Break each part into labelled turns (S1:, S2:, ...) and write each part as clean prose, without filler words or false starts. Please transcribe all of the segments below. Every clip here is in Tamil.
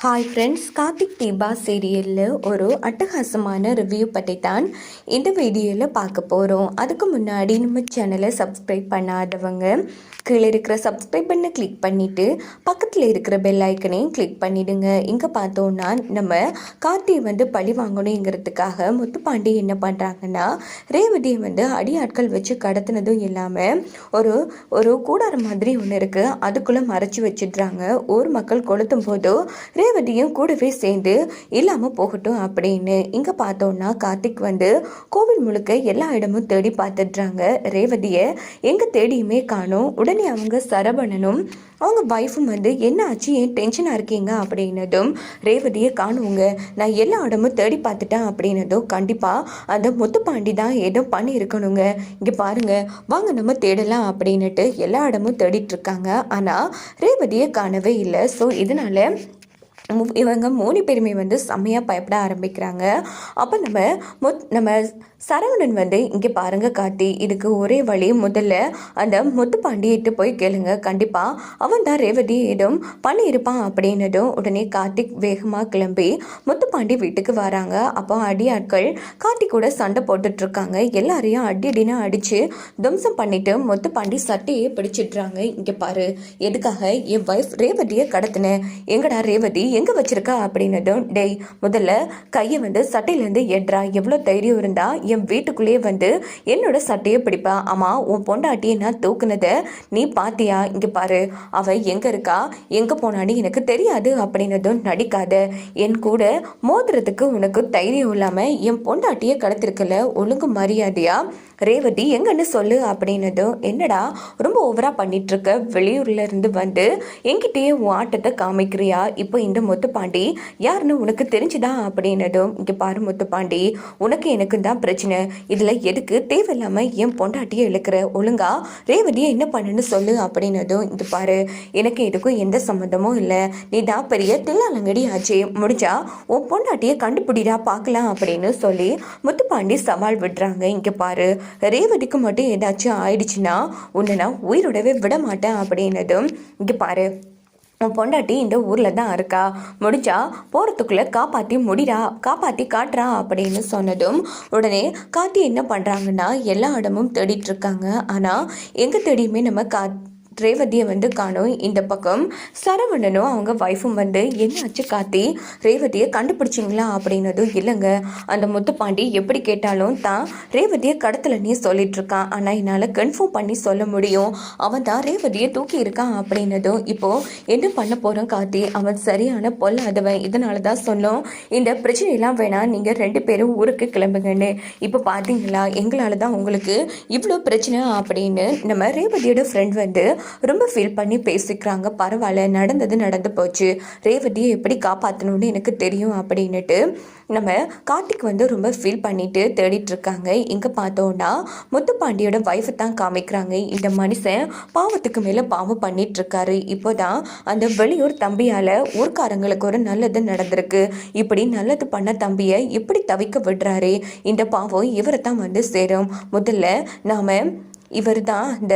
S1: ஹாய் ஃப்ரெண்ட்ஸ், கார்த்திக் தீபா சீரியலில் ஒரு அட்டகாசமான ரிவ்யூ பற்றி தான் இந்த வீடியோவில் பார்க்க போகிறோம். அதுக்கு முன்னாடி நம்ம சேனலை சப்ஸ்கிரைப் பண்ணாதவங்க கீழே இருக்கிற சப்ஸ்கிரைப் பண்ண கிளிக் பண்ணிவிட்டு பக்கத்தில் இருக்கிற பெல் ஐக்கனையும் கிளிக் பண்ணிவிடுங்க. இங்கே பார்த்தோன்னா நம்ம கார்த்தியை பழி வாங்கணுங்கிறதுக்காக முத்துப்பாண்டி என்ன பண்ணுறாங்கன்னா, ரேவதியை அடியாட்கள் வச்சு கடத்தினதும் இல்லாமல் ஒரு ஒரு கூடாரம் மாதிரி ஒன்று இருக்குது, அதுக்குள்ளே மறைச்சி வச்சிடுறாங்க. ஊர் மக்கள் கொளுத்தும் போதோ ரேவதியும் கூடவே சேர்ந்து இல்லாமல் போகட்டும் அப்படின்னு. இங்கே பார்த்தோன்னா கார்த்திக் கோவில் முழுக்க எல்லா இடமும் தேடி பார்த்துடுறாங்க. ரேவதியை எங்கே தேடியுமே காணும். உடனே அவங்க சரவணனும் அவங்க வைஃபும் என்ன ஆச்சு, ஏன் டென்ஷனாக இருக்கீங்க அப்படின்னதும், ரேவதியை காணுங்க, நான் எல்லா இடமும் தேடி பார்த்துட்டேன் அப்படின்னதும், கண்டிப்பாக அந்த முத்துப்பாண்டி தான் ஏதோ பண்ணி இருக்கணுங்க, இங்கே பாருங்க வாங்க நம்ம தேடலாம் அப்படின்னுட்டு எல்லா இடமும் தேடிட்டு இருக்காங்க. ஆனால் ரேவதியை காணவே இல்லை. ஸோ இதனால இவங்க 3 பேருமே செம்மையாக பயப்பட ஆரம்பிக்கிறாங்க. அப்போ நம்ம சரவணன் இங்கே பாருங்க கார்த்தி, இதுக்கு ஒரே வழி, முதல்ல அந்த முத்துப்பாண்டியிட்டு போய் கேளுங்க, கண்டிப்பாக அவன் தான் ரேவதி ஏதும் பண்ணியிருப்பான் அப்படின்னதும் உடனே கார்த்திக் வேகமாக கிளம்பி முத்துப்பாண்டி வீட்டுக்கு வராங்க. அப்போ அடியாட்கள் கார்த்திக் கூட சண்டை போட்டுட்ருக்காங்க. எல்லாரையும் அடினா அடித்து துவம்சம் பண்ணிவிட்டு முத்துப்பாண்டி சட்டையே பிடிச்சிட்றாங்க. இங்கே பாரு, எதுக்காக என் வைஃப் ரேவதியை கடத்தினேன், எங்கடா ரேவதி எங்கே வச்சிருக்கா அப்படின்னதும், டேய் முதல்ல கையை சட்டையிலேருந்து எட்ரா, எவ்வளோ தைரியம் இருந்தா என் வீட்டுக்குள்ளேயே என்னோட சட்டையை பிடிப்பா, ஆமாம் உன் பொண்டாட்டியை நான் தூக்குனதை நீ பாத்தியா, இங்கே பாரு அவ எங்கே இருக்கா எங்கே போனான்னு எனக்கு தெரியாது அப்படின்னதும், நடிக்காத, என் கூட மோதுறதுக்கு உனக்கு தைரியம் இல்லாமல் என் பொண்டாட்டியை கடத்திருக்கல, ஒழுங்கு மரியாதையா ரேவதி எங்கன்னு சொல்லு அப்படின்னதும், என்னடா ரொம்ப ஓவராக பண்ணிகிட்ருக்க, வெளியூரில் இருந்து என்கிட்டயே உன் ஆட்டத்தை காமிக்கிறியா, இப்போ இந்த முத்துப்பாண்டி யாருன்னு உனக்கு தெரிஞ்சுதா அப்படின்னதும், இங்கே பாரு முத்துப்பாண்டி, உனக்கு எனக்கு தான் பிரச்சனை, இதில் எதுக்கு தேவையில்லாமல் என் பொண்டாட்டியை இழுக்கிற, ஒழுங்கா ரேவதியை என்ன பண்ணுன்னு சொல்லு அப்படின்னதும், இங்கே பாரு எனக்கு எதுக்கும் எந்த சம்மந்தமும் இல்லை, நீ தான் பெரிய தில்லாலங்கடி ஆச்சு, முடிஞ்சா உன் பொண்டாட்டியை கண்டுபிடிடா பார்க்கலாம் அப்படின்னு சொல்லி முத்துப்பாண்டி சவால் விடுறாங்க. இங்கே பாரு, ரேவதிக்கு மட்டும் ஏதாச்சும் ஆயிடுச்சுன்னா உன்னை நான் உயிரோடவே விட மாட்டேன் அப்படின்னதும், இங்கே பாரு உன் பொண்டாட்டி இந்த ஊரில் தான் இருக்கா, முடிஞ்சா போகிறதுக்குள்ளே காப்பாற்றி காட்டுறா அப்படின்னு சொன்னதும், உடனே கார்த்தி என்ன பண்ணுறாங்கன்னா எல்லா இடமும் தேடிட்டுருக்காங்க. ஆனால் எங்கே தேடியுமே நம்ம ரேவதியை காணும். இந்த பக்கம் சரவணனும் அவங்க வைஃபும் என்னாச்சு கார்த்தி, ரேவதியை கண்டுபிடிச்சிங்களா அப்படின்னதும், இல்லைங்க அந்த முத்துப்பாண்டி எப்படி கேட்டாலும் தான் ரேவதியை கடத்தலன்னே சொல்லிட்டு இருக்கான், ஆனால் என்னால் கன்ஃபார்ம் பண்ணி சொல்ல முடியும், அவன் தான் ரேவதியை தூக்கி இருக்கான் அப்படின்னதும், இப்போது என்ன பண்ண போகிறோம் கார்த்தி, அவன் சரியான பொல்லாதவன், இதனால தான் சொன்னோம் இந்த பிரச்சனையெல்லாம் வேணாம், நீங்கள் 2 பேரும் ஊருக்கு கிளம்புங்கன்னு, இப்போ பார்த்தீங்களா எங்களால் தான் உங்களுக்கு இவ்வளோ பிரச்சனை அப்படின்னு நம்ம ரேவதியோட ஃப்ரெண்ட் ரொம்ப ஃபீல் பண்ணி பேசிக்கிறாங்க. பரவாயில்ல, நடந்து போச்சு, ரேவதியை எப்படி காப்பாற்றணும்னு எனக்கு தெரியும் அப்படின்னுட்டு நம்ம கார்த்திக் ரொம்ப ஃபீல் பண்ணிட்டு தேடிட்டு இருக்காங்க. இங்கே பார்த்தோன்னா முத்துப்பாண்டியோட வைஃபை தான் காமிக்கிறாங்க. இந்த மனுஷன் பாவத்துக்கு மேலே பாவம் பண்ணிட்டு இருக்காரு. இப்போதான் அந்த வெளியூர் தம்பியால் ஊர்க்காரங்களுக்கு ஒரு நல்லது நடந்திருக்கு, இப்படி நல்லது பண்ண தம்பியை இப்படி தவிக்க விடுறாரு, இந்த பாவம் இவரை தான் சேரும், முதல்ல நாம் இவர் தான் அந்த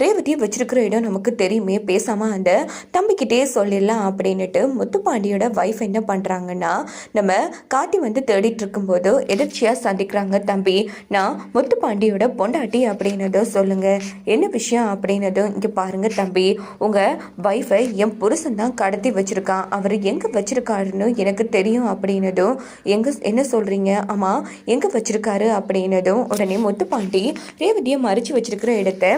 S1: ரேவதியை வச்சிருக்கிற இடம் நமக்கு தெரியுமே, பேசாமல் அந்த தம்பிக்கிட்டே சொல்லிடலாம் அப்படின்னுட்டு முத்துப்பாண்டியோட வைஃப் என்ன பண்ணுறாங்கன்னா, நம்ம கார்த்தி தேடிட்டு இருக்கும்போது எதிர்ச்சியாக சந்திக்கிறாங்க. தம்பி, நான் முத்துப்பாண்டியோட பொண்டாட்டி அப்படின்னதும், சொல்லுங்கள் என்ன விஷயம் அப்படின்னதும், இங்கே பாருங்கள் தம்பி, உங்கள் வைஃபை என் புருஷன் தான் கடத்தி வச்சுருக்கான், அவர் எங்கே வச்சுருக்காருன்னு எனக்கு தெரியும் அப்படின்னதும், என்ன சொல்கிறீங்க, ஆமாம் எங்கே வச்சுருக்காரு அப்படின்னதும், உடனே முத்துப்பாண்டி ரேவதியை மறைச்சி வச்சிருக்க இடத்தை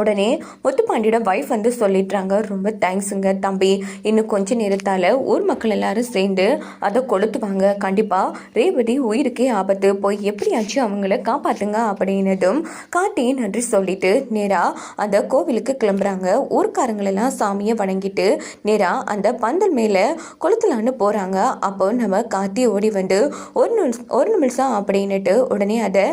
S1: உடனே முத்துப்பாண்டியோட வைஃப் சொல்லிடுறாங்க, ரொம்ப தேங்க்ஸுங்க தம்பி, இன்னும் கொஞ்ச நேரத்தால் ஊர் மக்கள் எல்லாரும் சேர்ந்து அதை கொளுத்துவாங்க, கண்டிப்பாக ரேவதி உயிருக்கே ஆபத்து, போய் எப்படியாச்சும் அவங்கள காப்பாற்றுங்க அப்படின்னதும் கார்த்தி நன்றி சொல்லிட்டு நேராக அந்த கோவிலுக்கு கிளம்புறாங்க. ஊர்க்காரங்களெல்லாம் சாமியை வணங்கிட்டு நேராக அந்த பந்தல் மேலே கொளுத்தலான்னு போகிறாங்க. அப்போ நம்ம கார்த்தி ஓடி ஒரு நிமிஷம் அப்படின்னுட்டு உடனே அதை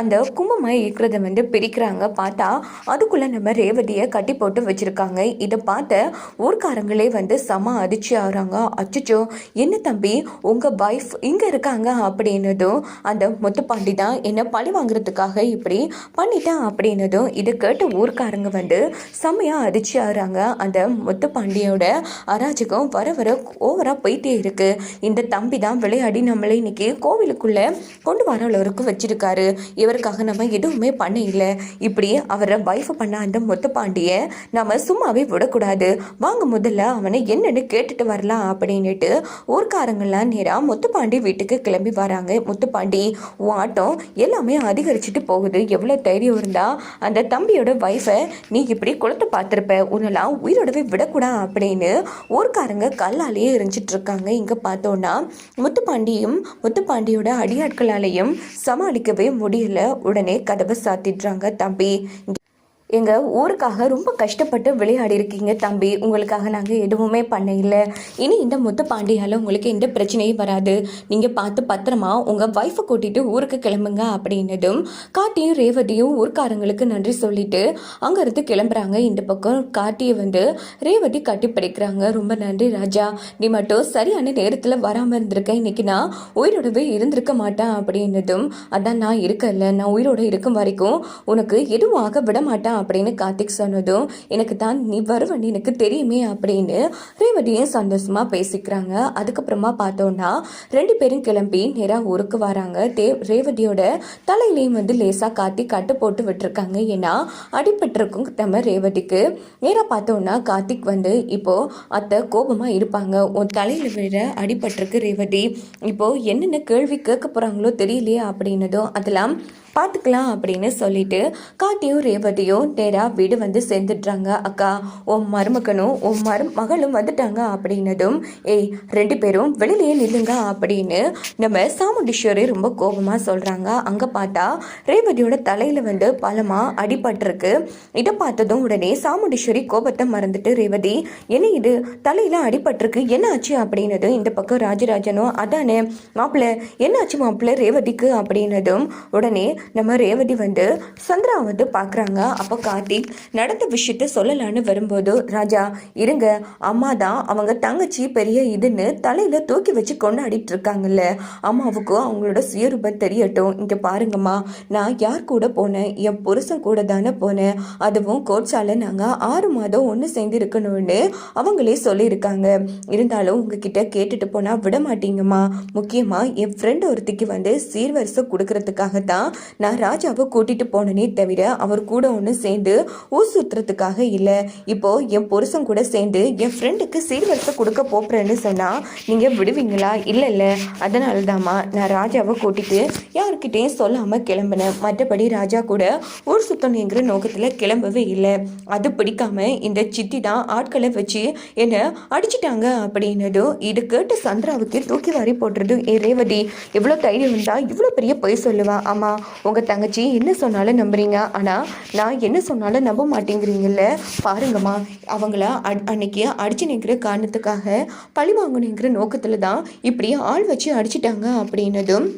S1: அந்த கும்பமாக இருக்கிறத பிரிக்கிறாங்க. பார்த்தா அதுக்குள்ளே நம்ம ரேவதியை கட்டி போட்டு வச்சுருக்காங்க. இதை பார்த்த ஊர்க்காரங்களே வந்து செம அதிர்ச்சி ஆகிறாங்க. அச்சோ, என்ன தம்பி உங்கள் வைஃப் இங்கே இருக்காங்க அப்படின்னதும் அந்த முத்துப்பாண்டி தான் என்ன பழி வாங்குறதுக்காக இப்படி பண்ணிட்டேன் அப்படின்னதும் இதை கேட்ட ஊர்க்காரங்க வந்து செம்மையாக அதிர்ச்சி ஆகிறாங்க. அந்த முத்துப்பாண்டியோட அராஜகம் வர வர ஓவராக போயிட்டே இருக்கு. இந்த தம்பி தான் விளையாடி நம்மளை இன்னைக்கு கோவிலுக்குள்ளே கொண்டு வர அளவுக்கு வச்சிருக்காரு. இவருக்காக நம்ம எதுவுமே பண்ண இல்லை. இப்படி அவரை வைஃப் பண்ண அந்த முத்துப்பாண்டியை நம்ம சும்மாவே விடக்கூடாது. வாங்க முதல்ல அவனை என்னன்னு கேட்டுட்டு வரலாம் அப்படின்னுட்டு ஊர்க்காரங்கள்லாம் நேராக முத்துப்பாண்டி வீட்டுக்கு கிளம்பி வராங்க. முத்துப்பாண்டி, உன் ஆட்டம் எல்லாமே அதிகரிச்சுட்டு போகுது. எவ்வளோ தைரியம் இருந்தா அந்த தம்பியோட வைஃபை நீ இப்படி குளத்தை பார்த்துருப்ப, உன்னெல்லாம் உயிரோடவே விடக்கூடாது அப்படின்னு ஊர்க்காரங்க கல்லாலேயே எரிஞ்சிட்டு இருக்காங்க. இங்கே பார்த்தோன்னா முத்துப்பாண்டியோட அடியாட்களாலையும் சமாளிக்கவே முடியல. உடனே கதவை சாத்திடுறாங்க. தம்பி, எங்கள் ஊருக்காக ரொம்ப கஷ்டப்பட்டு விளையாடி இருக்கீங்க தம்பி. உங்களுக்காக நாங்கள் எதுவுமே பண்ண இல்லை. இனி இந்த முத்துப்பாண்டியால் உங்களுக்கு எந்த பிரச்சனையும் வராது. நீங்கள் பார்த்து பத்திரமா உங்கள் ஒய்ஃபை கூட்டிகிட்டு ஊருக்கு கிளம்புங்க அப்படின்னதும் கார்த்தியும் ரேவதியும் ஊர்க்காரங்களுக்கு நன்றி சொல்லிட்டு அங்கேருந்து கிளம்புறாங்க. இந்த பக்கம் கார்த்தியை வந்து ரேவதி கட்டி பிடிக்கிறாங்க. ரொம்ப நன்றி ராஜா, நீ மட்டும் சரியான நேரத்தில் வராமல் இருந்திருக்க, இன்னைக்கு நான் உயிரோடவே இருந்திருக்க மாட்டேன் அப்படின்னதும் அதான் நான் இருக்கல, நான் உயிரோடு இருக்கும் வரைக்கும் உனக்கு எதுவும் ஆக விட மாட்டேன் அப்படின்னு கார்த்திக் சொன்னதும் எனக்கு தான் நீ வருவன்னு எனக்கு தெரியுமே அப்படின்னு ரேவதியும் சந்தோஷமா பேசிக்கிறாங்க. அதுக்கப்புறமா பார்த்தோன்னா ரெண்டு பேரும் கிளம்பி நேராக ஊருக்கு வராங்க. ரேவதியோட தலையிலையும் வந்து லேசாக கார்த்திக் கட்டு போட்டு விட்டுருக்காங்க. ஏன்னா அடிபட்டிருக்கும் நம்ம ரேவதிக்கு. நேராக பார்த்தோன்னா கார்த்திக் வந்து இப்போ அத்தை கோபமாக இருப்பாங்க. உன் தலையில் விட அடிபட்டிருக்கு ரேவதி, இப்போ என்னென்ன கேள்வி கேட்க போகிறாங்களோ தெரியலையே அப்படின்னதும் அதெல்லாம் பார்த்துக்கலாம் அப்படின்னு சொல்லிட்டு கார்த்தியும் ரேவதியும் நேராக வீடு வந்து சேர்ந்துடுறாங்க. அக்கா, உன் மருமகனும் உன் மகளும் வந்துட்டாங்க அப்படின்னதும் ஏய் ரெண்டு பேரும் வெளியிலேயே நில்லுங்க அப்படின்னு நம்ம சாமுண்டீஸ்வரி ரொம்ப கோபமாக சொல்கிறாங்க. அங்கே பார்த்தா ரேவதியோட தலையில் வந்து பலமாக அடிபட்டிருக்கு. இதை பார்த்ததும் உடனே சாமுண்டீஸ்வரி கோபத்தை மறந்துட்டு ரேவதி, என்ன இது தலையில் அடிபட்டிருக்கு, என்ன ஆச்சு அப்படின்னதும் இந்த பக்கம் ராஜராஜனும் அதானே மாப்பிள்ளை, என்ன ஆச்சு மாப்பிள்ளை ரேவதிக்கு அப்படின்னதும் உடனே நம்ம ரேவதி வந்து சந்திரா வந்து பார்க்குறாங்க. அப்போ கார்த்திக் நடந்த விஷயத்த சொல்லலான்னு வரும்போது ராஜா இருங்க, அம்மா தான் அவங்க தங்கச்சி பெரிய இதுன்னு தலையில் தூக்கி வச்சு கொண்டாடிட்டு இருக்காங்கல்ல, அம்மாவுக்கும் அவங்களோட சுயரூபம் தெரியட்டும். இங்கே பாருங்கம்மா, நான் யார் கூட போனேன், என் புருஷன் கூட தானே போனேன், அதுவும் கோட்ஸால் நாங்கள் 6 மாதம் ஒன்று சேர்ந்து இருக்கணும்னு அவங்களே சொல்லியிருக்காங்க. இருந்தாலும் உங்ககிட்ட கேட்டுட்டு போனால் விட மாட்டீங்கம்மா. முக்கியமாக என் ஃப்ரெண்டு ஒருத்திக்கு வந்து சீர்வரிசை கொடுக்கறதுக்காக தான் நான் ராஜாவை கூட்டிட்டு போனனே தவிர அவர் கூட ஒன்று சேர்ந்து ஊர் சுற்றுறதுக்காக இல்லை. இப்போ என் புருஷன் கூட சேர்ந்து என் ஃப்ரெண்டுக்கு சீர்வரிசை கொடுக்க போகிறேன்னு சொன்னால் நீங்கள் விடுவீங்களா? இல்லை, அதனால தாம்மா நான் ராஜாவை கூட்டிட்டு யாருக்கிட்டேயும் சொல்லாமல் கிளம்பினேன். மற்றபடி ராஜா கூட ஊர் சுத்தணுங்கிற நோக்கத்தில் கிளம்பவே இல்லை. அது பிடிக்காம இந்த சித்தி தான் ஆட்களை வச்சு என்னை அடிச்சிட்டாங்க அப்படின்னதும் இது கேட்டு சந்திராவுக்கு தூக்கி வாரி போட்டுறது. ஏ ரேவதி, எவ்வளோ தைரியம் இருந்தால் இவ்வளோ பெரிய பொய் சொல்லுவா? ஆமாம், உங்கள் தங்கச்சி என்ன சொன்னாலும் நம்புறீங்க, ஆனால் நான் என்ன சொன்னாலும் நம்ப மாட்டேங்கிறீங்கல்ல. பாருங்கம்மா, அவங்கள அன்னைக்கு அடிச்சு நிற்கிற காரணத்துக்காக பழி வாங்கணுங்கிற நோக்கத்தில் தான் இப்படி ஆள் வச்சு அடிச்சிட்டாங்க அப்படின்னதும்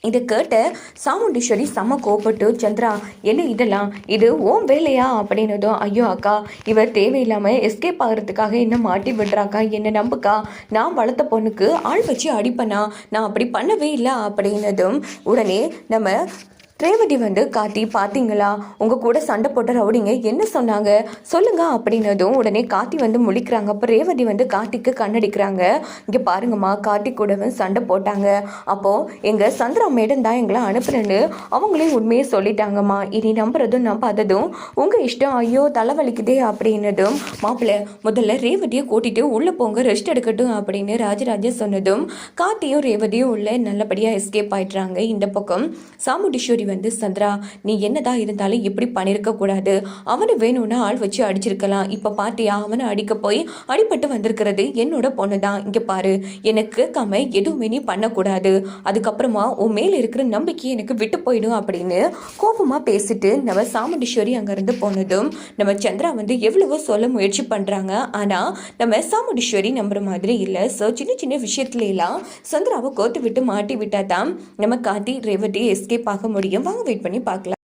S1: இதை கேட்ட சாமுண்டீஸ்வரி செம்ம கோபப்பட்டு சந்திரா, என்ன இதெல்லாம், இது ஓம் வேலையா அப்படின்னதும் ஐயோ அக்கா, இவர் தேவையில்லாமல் எஸ்கேப் ஆகிறதுக்காக என்ன மாட்டி விடுறாக்கா, என்ன நம்புக்கா, நான் வளர்த்த பொண்ணுக்கு ஆள் வச்சு அடிப்பேனா, நான் அப்படி பண்ணவே இல்லை அப்படின்னதும் உடனே நம்ம ரேவதி வந்து கார்த்தி, பார்த்தீங்களா உங்கள் கூட சண்டை போட்ட ரவுடிங்க என்ன சொன்னாங்க சொல்லுங்க அப்படின்னதும் உடனே கார்த்தி வந்து முழிக்கிறாங்க. அப்போ ரேவதி வந்து கார்த்திக்கு கண்ணடிக்கிறாங்க. இங்கே பாருங்கம்மா, கார்த்தி கூடவே சண்டை போட்டாங்க. அப்போது எங்கள் சந்திரா மேடம் தான் எங்களை அனுப்புறேன்னு அவங்களே உண்மையை சொல்லிட்டாங்கம்மா. இனி நம்புறதும் நம்பாததும் உங்கள் இஷ்டம். ஐயோ தலைவலிக்குதே அப்படின்னதும் மாப்பிள்ளை முதல்ல ரேவதியை கூட்டிகிட்டு உள்ளே போங்க, ரெஸ்ட் எடுக்கட்டும் அப்படின்னு ராஜராஜன் சொன்னதும் கார்த்தியும் ரேவதியும் உள்ள நல்லபடியாக எஸ்கேப் ஆயிடுறாங்க. இந்த பக்கம் சாமுண்டீஸ்வரி வந்து சந்திரா, நீ என்னதான் இருந்தாலும் இப்படி பண்ணிருக்க கூடாது, அவனு வேணும்னா ஆள் வச்சு அடிச்சிருக்கலாம். இப்ப பாத்தியா, அவனை அடிக்க போய் அடிபட்டு வந்திருக்கிறது என்னோட பொண்ணு தான். இங்க பாரு, எனக்கு கேட்காம எதுவுமே நீ பண்ணக்கூடாது, அதுக்கப்புறமா உன் மேல இருக்கிற நம்பிக்கை எனக்கு விட்டு போயிடும் அப்படின்னு கோபமா பேசிட்டு நம்ம சாமுண்டீஸ்வரி அங்கிருந்து போனதும் நம்ம சந்திரா வந்து எவ்வளவோ சொல்ல முயற்சி பண்றாங்க. ஆனா நம்ம சாமுண்டீஸ்வரி நம்புற மாதிரி இல்லை. ஸோ சின்ன சின்ன விஷயத்துல எல்லாம் சந்திராவை கோத்து விட்டு மாட்டி விட்டா தான் நம்ம கார்த்தி ரேவதி எஸ்கேப் ஆக முடியும். வாங்க வெயிட் பண்ணி பார்க்கலாம்.